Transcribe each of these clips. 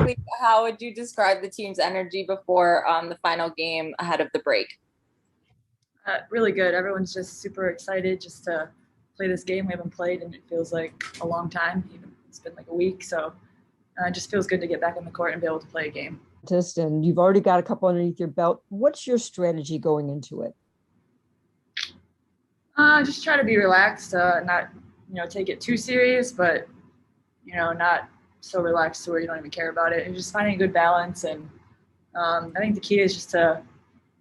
quickly, how would you describe the team's energy before the final game ahead of the break? Really good. Everyone's just super excited just to play this game. We haven't played, and it feels like a long time. Even it's been like a week, so it just feels good to get back on the court and be able to play a game. And you've already got a couple underneath your belt. What's your strategy going into it? Just try to be relaxed, not take it too serious, but not so relaxed to where you don't even care about it. And just finding a good balance, and I think the key is just to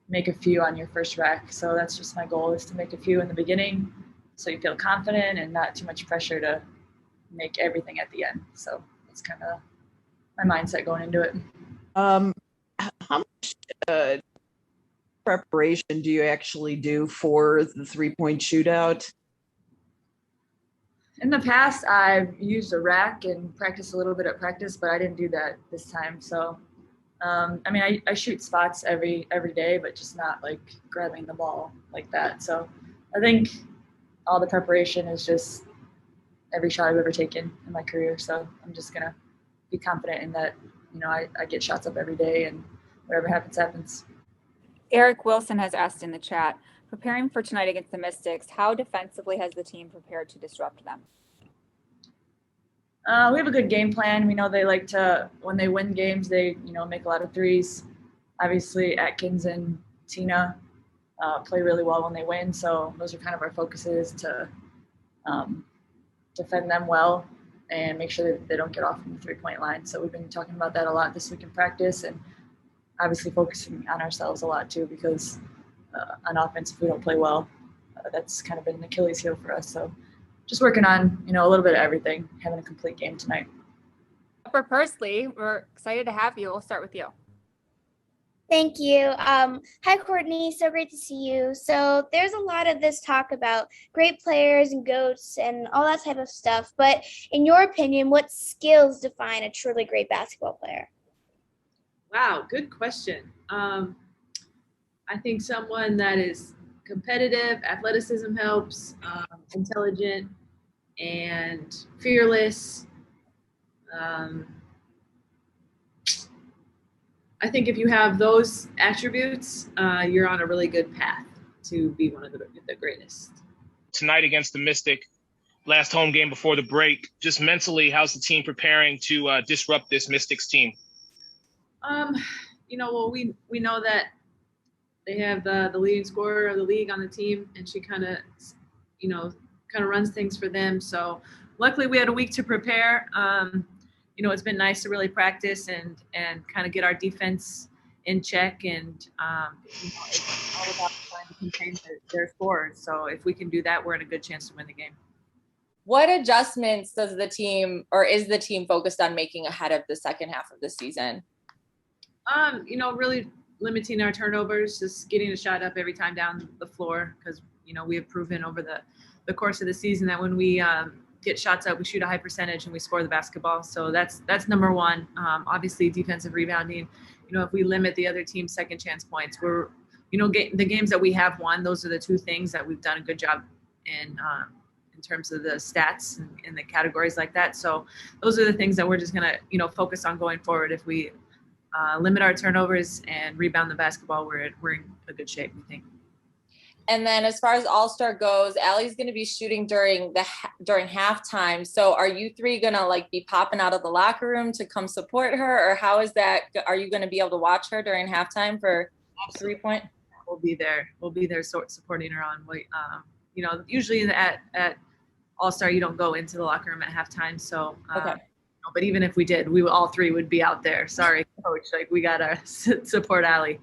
make a few on your first rack. So that's just my goal, is to make a few in the beginning so you feel confident and not too much pressure to make everything at the end. So that's kind of my mindset going into it. How much preparation do you actually do for the 3-point shootout? In the past, I've used a rack and practiced a little bit at practice, but I didn't do that this time. So, I shoot spots every day, but just not like grabbing the ball like that. So I think all the preparation is just every shot I've ever taken in my career. So I'm just going to be confident in that, I get shots up every day, and whatever happens, happens. Eric Wilson has asked in the chat, preparing for tonight against the Mystics, how defensively has the team prepared to disrupt them? We have a good game plan. We know they like to, when they win games, they make a lot of threes. Obviously, Atkins and Tina play really well when they win. So those are kind of our focuses, to defend them well and make sure that they don't get off from the 3-point line. So we've been talking about that a lot this week in practice, and obviously focusing on ourselves a lot too, because on offense, if we don't play well, that's kind of been an Achilles heel for us. So just working on, a little bit of everything, having a complete game tonight. Upper Pursley, we're excited to have you. We'll start with you. Thank you. Hi, Courtney. So great to see you. So there's a lot of this talk about great players and GOATs and all that type of stuff. But in your opinion, what skills define a truly great basketball player? Wow, good question. I think someone that is competitive, athleticism helps, intelligent, and fearless. I think if you have those attributes, you're on a really good path to be one of the greatest. Tonight against the Mystic, last home game before the break, just mentally, how's the team preparing to disrupt this Mystics team? Well, we know that they have the leading scorer of the league on the team, and she kind of runs things for them. So luckily we had a week to prepare. It's been nice to really practice and kind of get our defense in check, and it's all about trying to contain their scores. So if we can do that, we're in a good chance to win the game. What adjustments does the team, or is the team focused on making ahead of the second half of the season? Really limiting our turnovers, just getting a shot up every time down the floor, because we have proven over the course of the season that when we get shots up, we shoot a high percentage and we score the basketball. So that's number one. Obviously defensive rebounding. If we limit the other team's second chance points, we're the games that we have won, those are the two things that we've done a good job in terms of the stats and the categories like that. So those are the things that we're just gonna focus on going forward. If we limit our turnovers and rebound the basketball, we're in a good shape, we think. And then as far as All-Star goes, Allie's going to be shooting during halftime. So are you three going to be popping out of the locker room to come support her, or how is that? Are you going to be able to watch her during halftime for 3-point? We'll be there. We'll be there supporting her on. Usually at All-Star, you don't go into the locker room at halftime. So, okay. But even if we did, all three would be out there. Sorry, coach. We got to support Allie.